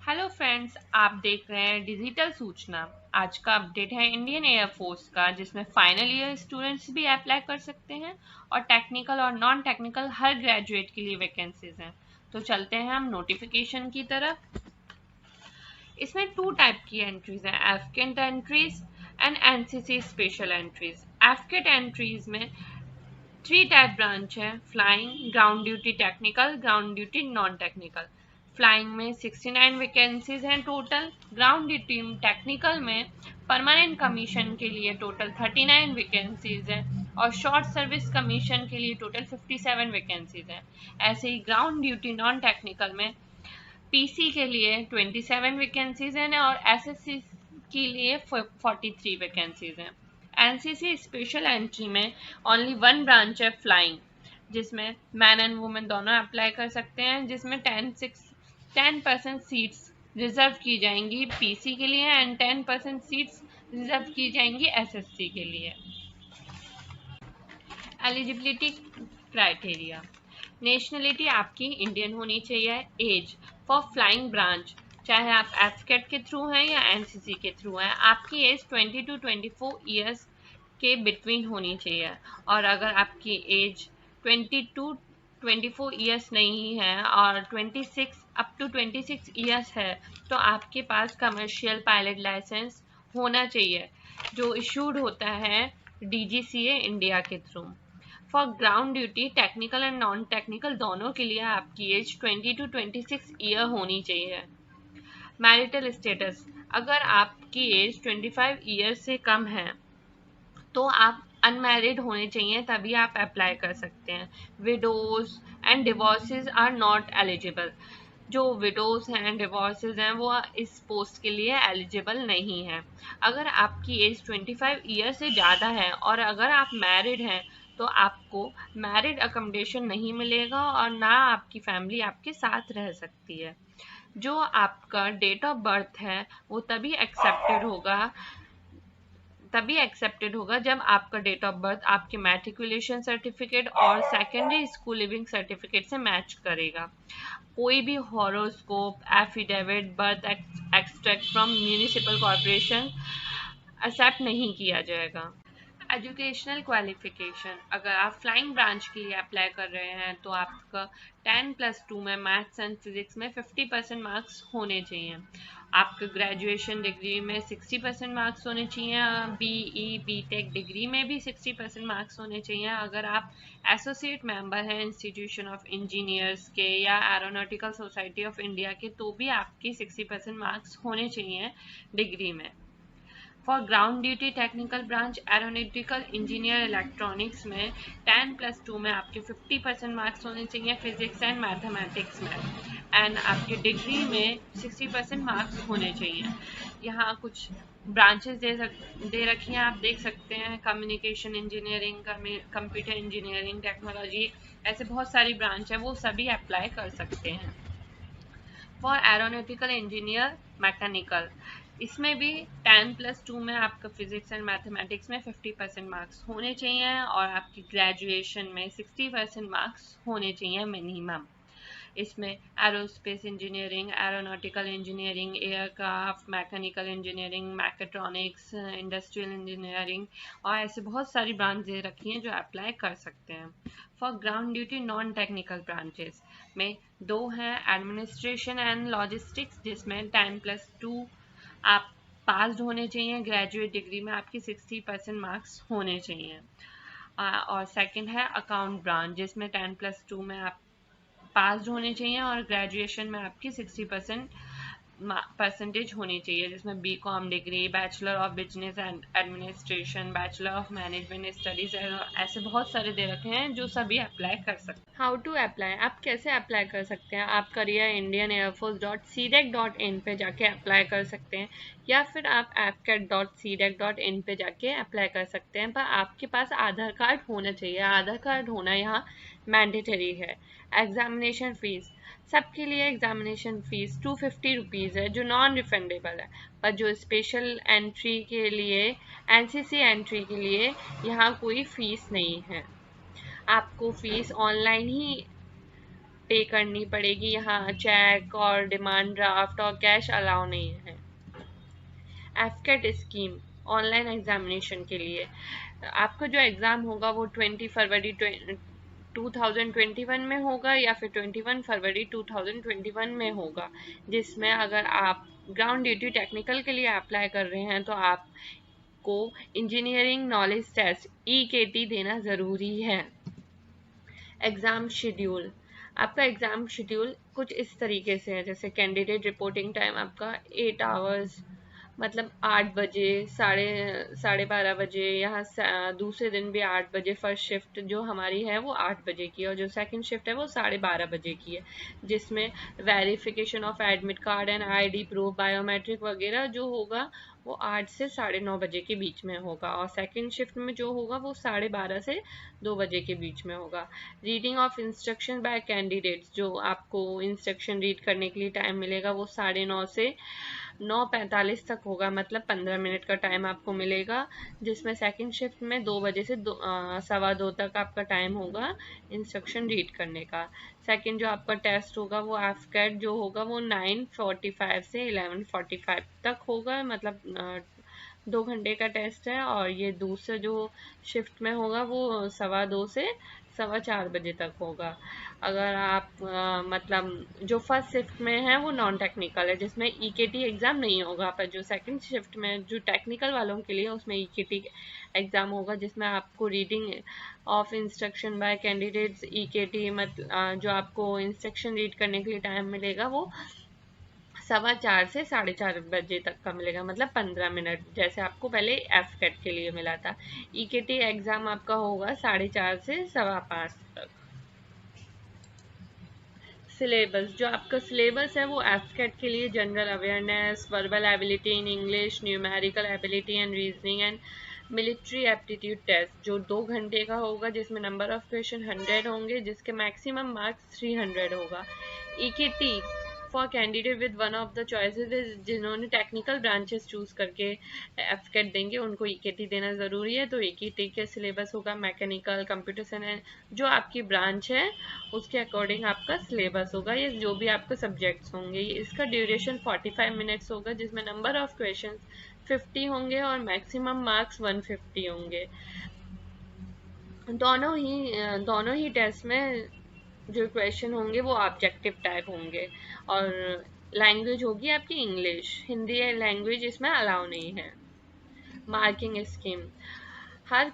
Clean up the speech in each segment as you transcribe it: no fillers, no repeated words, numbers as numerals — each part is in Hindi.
हेलो फ्रेंड्स, आप देख रहे हैं डिजिटल सूचना। आज का अपडेट है इंडियन एयरफोर्स का, जिसमें फाइनल ईयर स्टूडेंट्स भी अप्लाई कर सकते हैं और टेक्निकल और नॉन टेक्निकल हर ग्रेजुएट के लिए वैकेंसीज हैं। तो चलते हैं हम नोटिफिकेशन की तरफ। इसमें टू टाइप की एंट्रीज हैं, AFCAT entries and NCC special entries. AFCAT entries में थ्री टाइप ब्रांच है, flying, ground duty technical, ground duty non technical. Flying में 69 वैकेंसीज हैं टोटल। ग्राउंड ड्यूटी टेक्निकल में परमानेंट कमीशन के लिए टोटल 39 वैकेंसीज हैं और शॉर्ट सर्विस कमीशन के लिए टोटल 57 वैकेंसीज हैं। ऐसे ही ग्राउंड ड्यूटी नॉन टेक्निकल में पीसी के लिए 27 वैकेंसीज हैं और एसएससी के लिए 43 वैकेंसीज हैं। एनसीसी स्पेशल एंट्री में ओनली वन ब्रांच है, फ्लाइंग, जिसमें मैन एंड वुमेन दोनों अप्लाई कर सकते हैं, जिसमें 10% सीट्स रिजर्व की जाएंगी पीसी के लिए एंड 10% सीट्स रिजर्व की जाएंगी एसएससी के लिए। एलिजिबिलिटी क्राइटेरिया, नेशनलिटी आपकी इंडियन होनी चाहिए। एज फॉर फ्लाइंग ब्रांच, चाहे आप एफकेट के थ्रू हैं या एनसीसी के थ्रू हैं, आपकी एज 20 to 24 ईयर्स के बिटवीन होनी चाहिए। और अगर आपकी एज 20 to 24 ईयर्स नहीं है और 26 अप टू 26 ईयर्स है, तो आपके पास कमर्शियल पायलट लाइसेंस होना चाहिए, जो इशूड होता है डीजीसीए इंडिया के through. For ground duty technical and non technical दोनों के लिए आपकी एज 20 to 26 ईयर होनी चाहिए। मैरिटल स्टेटस, अगर आपकी एज 25 ईयर से कम है तो आप अनमैरिड होने चाहिए, तभी आप अप्लाई कर सकते हैं। Widows and divorcees are not eligible, जो विडोज हैं, डिवोर्सेस हैं, वो इस पोस्ट के लिए एलिजिबल नहीं है। अगर आपकी एज 25 ईयर से ज़्यादा है और अगर आप मैरिड हैं तो आपको मैरिड अकोमोडेशन नहीं मिलेगा और ना आपकी फैमिली आपके साथ रह सकती है। जो आपका डेट ऑफ बर्थ है वो तभी एक्सेप्टेड होगा जब आपका डेट ऑफ बर्थ आपके मैट्रिकुलेशन सर्टिफिकेट और सेकेंडरी स्कूल लिविंग सर्टिफिकेट से मैच करेगा। कोई भी horoscope, affidavit, birth extract from municipal corporation accept नहीं किया जाएगा। एजुकेशनल क्वालिफिकेशन, अगर आप फ्लाइंग ब्रांच के लिए अप्लाई कर रहे हैं तो आपका 10+2 में मैथ्स एंड फिजिक्स में 50% मार्क्स होने चाहिए। आपके ग्रेजुएशन डिग्री में 60% मार्क्स होने चाहिए। बीई बीटेक डिग्री में भी 60% मार्क्स होने चाहिए। अगर आप एसोसिएट मेंबर हैं इंस्टीट्यूशन ऑफ इंजीनियर्स के या एरोनॉटिकल सोसाइटी ऑफ इंडिया के, तो भी आपकी 60% मार्क्स होने चाहिए डिग्री में। For ground duty technical branch aeronautical engineer electronics में 10+2 में आपके 50% मार्क्स होने चाहिए फिजिक्स एंड मैथमेटिक्स में, एंड आपके डिग्री में 60% मार्क्स होने चाहिए। यहाँ कुछ ब्रांचेस दे रखी हैं, आप देख सकते हैं, communication engineering, computer engineering, technology, ऐसे बहुत सारी ब्रांच है, वो सभी अप्लाई कर सकते हैं। फॉर एरोनॉटिकल इंजीनियर मैकेनिकल, इसमें भी 10+2 में आपका फिजिक्स एंड मैथमेटिक्स में 50% मार्क्स होने चाहिए और आपकी ग्रेजुएशन में 60% मार्क्स होने चाहिए मिनिमम। इसमें aerospace engineering, aeronautical engineering, aircraft, mechanical engineering, mechatronics, industrial engineering और ऐसे बहुत सारी ब्रांच दे रखी हैं जो अप्लाई कर सकते हैं। For ground duty non technical branches में दो हैं, एडमिनिस्ट्रेशन एंड लॉजिस्टिक्स, जिसमें 10+2 आप पास्ड होने चाहिए, ग्रेजुएट डिग्री में आपकी 60% मार्क्स होने चाहिए। और सेकंड है अकाउंट ब्रांच, जिसमें 10+2 में आप पास्ड होने चाहिए और ग्रेजुएशन में आपकी 60% होनी चाहिए, जिसमें BCom degree, bachelor of business and administration, bachelor of management studies, ऐसे बहुत सारे दे रखे हैं जो सभी अप्लाई कर सकते हैं। हाउ टू अप्लाई, आप कैसे अप्लाई कर सकते हैं? आप करियर indianearforce.cdec.in पे जाके अप्लाई कर सकते हैं या फिर आप fcat.cdec.in पे जाके अप्लाई कर सकते हैं, पर आपके पास आधार कार्ड होना चाहिए। आधार कार्ड होना यहाँ मैंडेटरी है। एग्जामिनेशन फीस, सबके लिए एग्जामिनेशन फीस 250 रुपीज़ है, जो नॉन रिफंडेबल है, पर जो स्पेशल एंट्री के लिए, एनसीसी एंट्री के लिए यहाँ कोई फीस नहीं है। आपको फीस ऑनलाइन ही पे करनी पड़ेगी। यहाँ चेक और डिमांड ड्राफ्ट और कैश अलाउ नहीं है। एफकेट स्कीम ऑनलाइन एग्जामिनेशन के लिए आपका जो एग्ज़ाम होगा वो 20 फरवरी 2021 में होगा या फिर 21 फरवरी 2021 में होगा, जिसमें अगर आप ग्राउंड ड्यूटी टेक्निकल के लिए अप्लाई कर रहे हैं तो आपको इंजीनियरिंग नॉलेज टेस्ट EKT देना ज़रूरी है। एग्ज़ाम शेड्यूल आपका एग्ज़ाम शेड्यूल कुछ इस तरीके से है, जैसे कैंडिडेट रिपोर्टिंग टाइम आपका 8 आवर्स, मतलब 8 बजे, साढ़े 12 बजे। यहाँ दूसरे दिन भी 8 बजे। फर्स्ट शिफ्ट जो हमारी है वो 8 बजे की है और जो सेकंड शिफ्ट है वो 12:30 बजे की है, जिसमें verification of admit card and ID proof, biometric वगैरह जो होगा वो 8 से 9:30 बजे के बीच में होगा। और सेकंड शिफ्ट में जो होगा वो 12:30 से 2 बजे के बीच में होगा। Reading of instruction bye candidates, जो आपको इंस्ट्रक्शन रीड करने के लिए टाइम मिलेगा वो 9:30 से 9:45 तक होगा, मतलब 15 मिनट का टाइम आपको मिलेगा, जिसमें सेकंड शिफ्ट में 2 बजे से 2:15 तक आपका टाइम होगा इंस्ट्रक्शन रीड करने का। सेकंड जो आपका टेस्ट होगा वो एफकेट जो होगा वो 9:45 से 11:45 तक होगा, मतलब 2 घंटे का टेस्ट है। और ये दूसरा जो शिफ्ट में होगा वो 2:15 से 4:15 बजे तक होगा। अगर आप मतलब जो फर्स्ट शिफ्ट में है वो नॉन टेक्निकल है, जिसमें EKT एग्ज़ाम नहीं होगा, पर जो सेकंड शिफ्ट में जो टेक्निकल वालों के लिए उसमें EKT एग्ज़ाम होगा, जिसमें आपको reading of instruction bye candidates EKT जो आपको इंस्ट्रक्शन रीड करने के लिए टाइम मिलेगा वो 4:15 से 4:30 बजे तक का मिलेगा, मतलब 15 मिनट, जैसे आपको पहले एफकेट के लिए मिला था। EKT एग्ज़ाम आपका होगा 4:30 से 5:15 तक। सिलेबस, जो आपका सिलेबस है वो एफकेट के लिए general awareness, verbal ability in English, numerical ability and reasoning and military aptitude test, जो 2 घंटे का होगा, जिसमें नंबर ऑफ क्वेश्चन 100 होंगे, जिसके मैक्सिमम मार्क्स 300 होगा। EKT for candidate with one of the choices, जिन्होंने टेक्निकल ब्रांचेस चूज करके एफकेट देंगे उनको EKT देना ज़रूरी है। तो EKT के सिलेबस होगा मैकेनिकल, कंप्यूटर साइंस, जो आपकी ब्रांच है उसके अकॉर्डिंग आपका सिलेबस होगा। ये जो भी आपके सब्जेक्ट्स होंगे, इसका ड्यूरेशन 45 मिनट्स होगा, जिसमें नंबर ऑफ क्वेश्चन 50 होंगे और मैक्सिमम मार्क्स 150 होंगे। दोनों ही टेस्ट में जो क्वेश्चन होंगे वो ऑब्जेक्टिव टाइप होंगे और लैंग्वेज होगी आपकी इंग्लिश, हिंदी लैंग्वेज इसमें अलाउ नहीं है। मार्किंग स्कीम, हर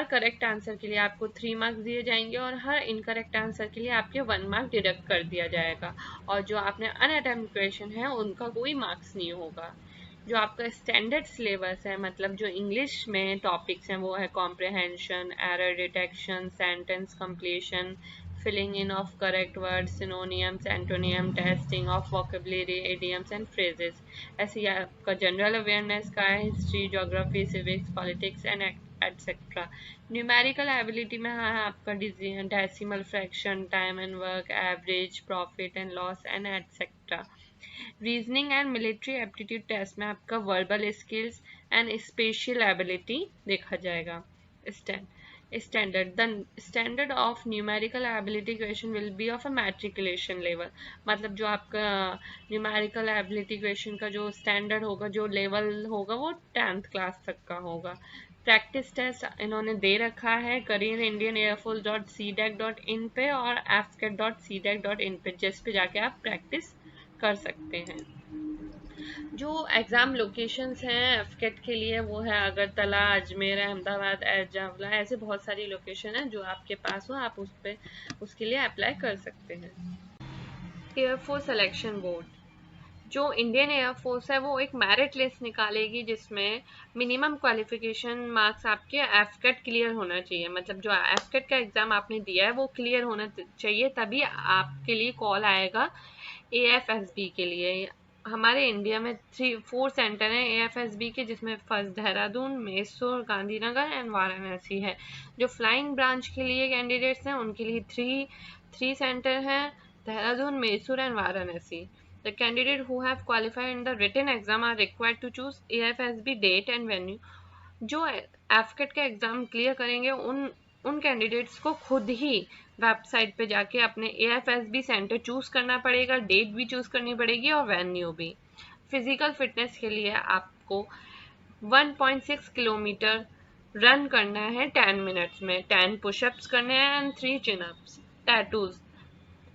करेक्ट आंसर के लिए आपको 3 मार्क्स दिए जाएंगे और हर इनकरेक्ट आंसर के लिए आपके 1 मार्क डिडक्ट कर दिया जाएगा, और जो आपने अनअटेम्प्ट क्वेश्चन है उनका कोई मार्क्स नहीं होगा। जो आपका स्टैंडर्ड सिलेबस है, मतलब जो इंग्लिश में टॉपिक्स हैं वो है comprehension, error detection, sentence completion, filling in of correct words, synonyms, antonym, testing of vocabulary, idioms and phrases। ऐसे ही आपका जनरल अवेयरनेस का है, history, geography, civics, politics and etcetera. Numerical ability में है आपका decimal fraction, time and work, average, profit and loss and etcetera. Reasoning and military aptitude test में आपका verbal skills and special ability देखा जाएगा। Standard, the standard of numerical ability question will be of a matriculation level, मतलब जो आपका numerical ability question का जो standard होगा, जो level होगा वो 10th क्लास तक का होगा। प्रैक्टिस टेस्ट इन्होंने दे रखा है career indian air force.cdac.in पे और fcat.cdac.in पे, जिस पे जाके आप प्रैक्टिस कर सकते हैं। जो एग्ज़ाम लोकेशंस हैं एफकेट के लिए वो है अगरतला, अजमेर, अहमदाबाद, एजावला, ऐसे बहुत सारी लोकेशन है जो आपके पास हो, आप उसके लिए अप्लाई कर सकते हैं। एयरफोर्स सिलेक्शन बोर्ड, जो इंडियन एयरफोर्स है वो एक मेरिट लिस्ट निकालेगी, जिसमें मिनिमम क्वालिफिकेशन मार्क्स आपके एफकेट क्लियर होना चाहिए, मतलब जो एफकेट का एग्ज़ाम आपने दिया है वो क्लियर होना चाहिए, तभी आपके लिए कॉल आएगा AFSB के लिए। हमारे इंडिया में 4 सेंटर हैं AFSB के, जिसमें फर्स्ट देहरादून, मैसूर, गांधीनगर एंड वाराणसी है। जो फ्लाइंग ब्रांच के लिए कैंडिडेट्स हैं उनके लिए 3 सेंटर हैं, Dehradun, Mysore and Varanasi. The candidate who have qualified in the written exam are required to choose AFSB date and venue। जो एफकेट का एग्ज़ाम क्लियर करेंगे उन कैंडिडेट्स को खुद ही वेबसाइट पे जाके अपने AFSB सेंटर चूज करना पड़ेगा, डेट भी चूज करनी पड़ेगी और वेन्यू भी। फिजिकल फिटनेस के लिए आपको 1.6 किलोमीटर रन करना है 10 मिनट्स में, 10 पुशअप्स करने हैं and 3 chin ups. Tattoos,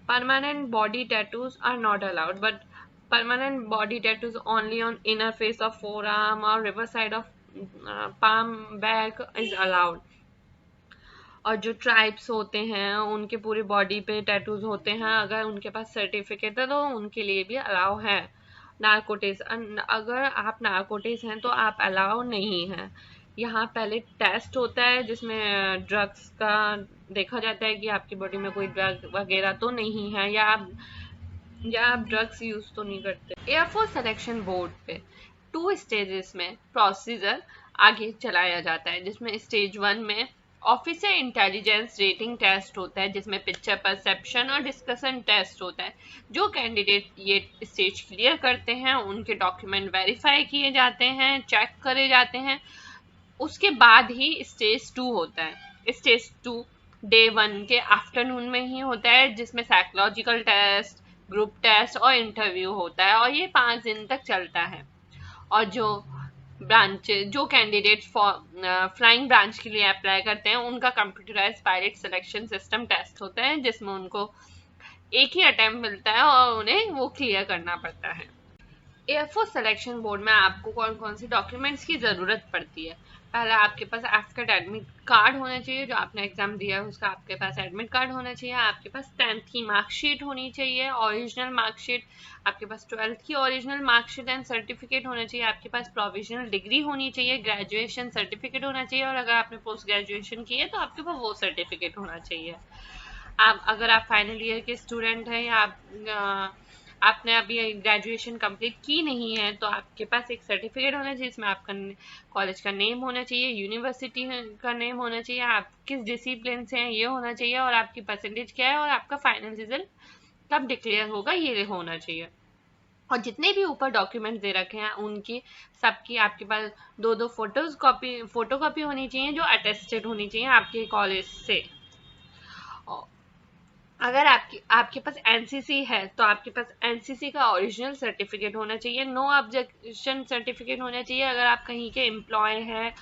permanent body tattoos are not allowed, but permanent body tattoos only on inner face of forearm or river side of palm back is allowed। और जो ट्राइब्स होते हैं उनके पूरी बॉडी पे टैटूज होते हैं, अगर उनके पास सर्टिफिकेट है तो उनके लिए भी अलाउ है। नारकोटिक्स, अगर आप नारकोटिक्स हैं तो आप अलाउ नहीं है। यहाँ पहले टेस्ट होता है जिसमें ड्रग्स का देखा जाता है कि आपकी बॉडी में कोई ड्रग वगैरह तो नहीं है, या आप ड्रग्स यूज तो नहीं करते। एयरफोर्स सिलेक्शन बोर्ड पे 2 स्टेजेस में प्रोसीजर आगे चलाया जाता है, जिसमें स्टेज 1 में ऑफिसर इंटेलिजेंस रेटिंग टेस्ट होता है, जिसमें पिक्चर परसेप्शन और डिस्कशन टेस्ट होता है। जो कैंडिडेट ये स्टेज क्लियर करते हैं उनके डॉक्यूमेंट वेरीफाई किए जाते हैं, चेक करे जाते हैं। उसके बाद ही स्टेज 2 होता है। स्टेज 2 डे 1 के आफ्टरनून में ही होता है, जिसमें साइकोलॉजिकल टेस्ट, ग्रुप टेस्ट और इंटरव्यू होता है, और ये 5 दिन तक चलता है। और जो कैंडिडेट फ्लाइंग ब्रांच के लिए अप्लाई करते हैं उनका computerise pilot selection system test होता है, जिसमें उनको एक ही अटेम्प्ट मिलता है और उन्हें वो क्लियर करना पड़ता है। एयरफोर्स सिलेक्शन बोर्ड में आपको कौन कौन से डॉक्यूमेंट्स की ज़रूरत पड़ती है? पहला, आपके पास एफकेट एडमिट कार्ड होना चाहिए, जो आपने एग्जाम दिया है उसका आपके पास एडमिट कार्ड होना चाहिए। आपके पास 10th की मार्कशीट होनी चाहिए, ओरिजिनल मार्कशीट। आपके पास 12th की ओरिजिनल मार्कशीट एंड सर्टिफिकेट होना चाहिए। आपके पास प्रोविजनल डिग्री होनी चाहिए, ग्रेजुएशन सर्टिफिकेट होना चाहिए, और अगर आपने पोस्ट ग्रेजुएशन की है तो आपके पास वो सर्टिफिकेट होना चाहिए। अगर आप फाइनल ईयर के स्टूडेंट हैं या आपने अभी ग्रेजुएशन कंप्लीट की नहीं है तो आपके पास एक सर्टिफिकेट होना चाहिए, जिसमें आपका कॉलेज का नेम होना चाहिए, यूनिवर्सिटी का नेम होना चाहिए, आप किस डिसिप्लिन से हैं ये होना चाहिए, और आपकी परसेंटेज क्या है, और आपका फाइनल रिजल्ट कब डिक्लेयर होगा ये होना चाहिए। और जितने भी ऊपर डॉक्यूमेंट दे रखे हैं उनकी सबकी आपके पास 2 फोटो कॉपी होनी चाहिए, जो अटेस्टेड होनी चाहिए आपके कॉलेज से। अगर आपके पास एनसीसी है तो आपके पास एनसीसी का ओरिजिनल सर्टिफिकेट होना चाहिए, नो ऑब्जेक्शन सर्टिफिकेट होना चाहिए। अगर आप कहीं के एम्प्लॉय हैं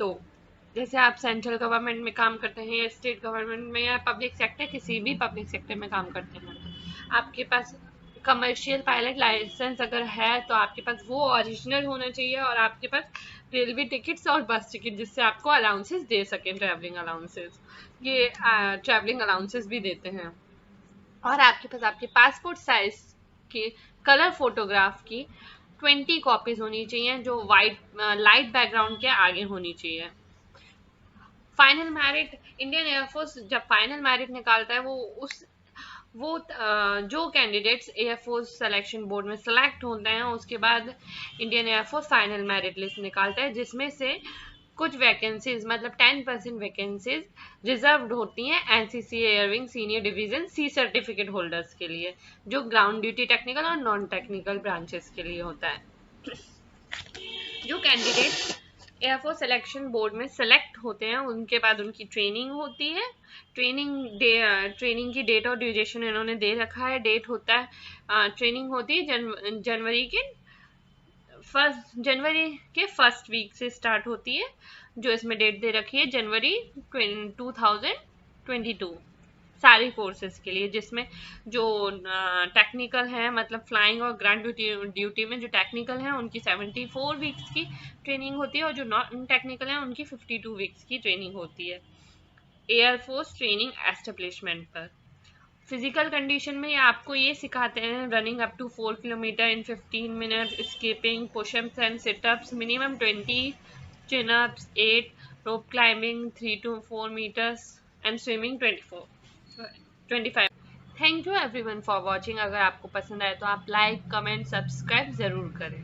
तो, जैसे आप सेंट्रल गवर्नमेंट में काम करते हैं या स्टेट गवर्नमेंट में या पब्लिक सेक्टर, किसी भी पब्लिक सेक्टर में काम करते हैं, आपके पास कमर्शियल पायलट लाइसेंस अगर है तो आपके पास वो ओरिजिनल होना चाहिए, और आपके पास रेलवे टिकट्स और बस टिकट जिससे आपको अलाउंसेस दे सकें, ट्रैवलिंग अलाउंसेस, ये ट्रैवलिंग अलाउंसेस भी देते हैं। और आपके पास आपके पासपोर्ट साइज के कलर फोटोग्राफ की 20 कॉपीज होनी चाहिए, जो लाइट बैकग्राउंड के आगे होनी चाहिए। फाइनल मेरिट, इंडियन एयरफोर्स जब फाइनल मेरिट निकालता है वो जो कैंडिडेट्स एयरफोर्स सिलेक्शन बोर्ड में सेलेक्ट होते हैं उसके बाद Indian air force final merit list निकालता है, जिसमें से कुछ वैकेंसीज मतलब 10% वैकेंसीज रिजर्व्ड होती हैं NCC air wing senior division C certificate holders के लिए, जो ग्राउंड ड्यूटी टेक्निकल और नॉन टेक्निकल ब्रांचेस के लिए होता है। जो कैंडिडेट एयरफोर्स सिलेक्शन बोर्ड में सेलेक्ट होते हैं उनके बाद उनकी ट्रेनिंग होती है। ट्रेनिंग की डेट और ड्यूरेशन इन्होंने दे रखा है। डेट होता है ट्रेनिंग होती है जनवरी के फर्स्ट वीक से स्टार्ट होती है, जो इसमें डेट दे रखी है जनवरी 2022 सारे कोर्सेज के लिए, जिसमें जो टेक्निकल है मतलब फ्लाइंग और ग्राउंड ड्यूटी में जो टेक्निकल है उनकी 74 वीक्स की ट्रेनिंग होती है, और जो नॉन टेक्निकल है उनकी 52 वीक्स की ट्रेनिंग होती है। एयरफोर्स ट्रेनिंग एस्टेब्लिशमेंट पर फिजिकल कंडीशन में आपको ये सिखाते हैं running up to 4 kilometre in 15 minute, skipping, pushups and situps minimum 20, chinups 8, rope climbing 3 to 4 meters and swimming 25। Thank you everyone for watching. अगर आपको पसंद आए तो आप लाइक, कमेंट, सब्सक्राइब जरूर करें।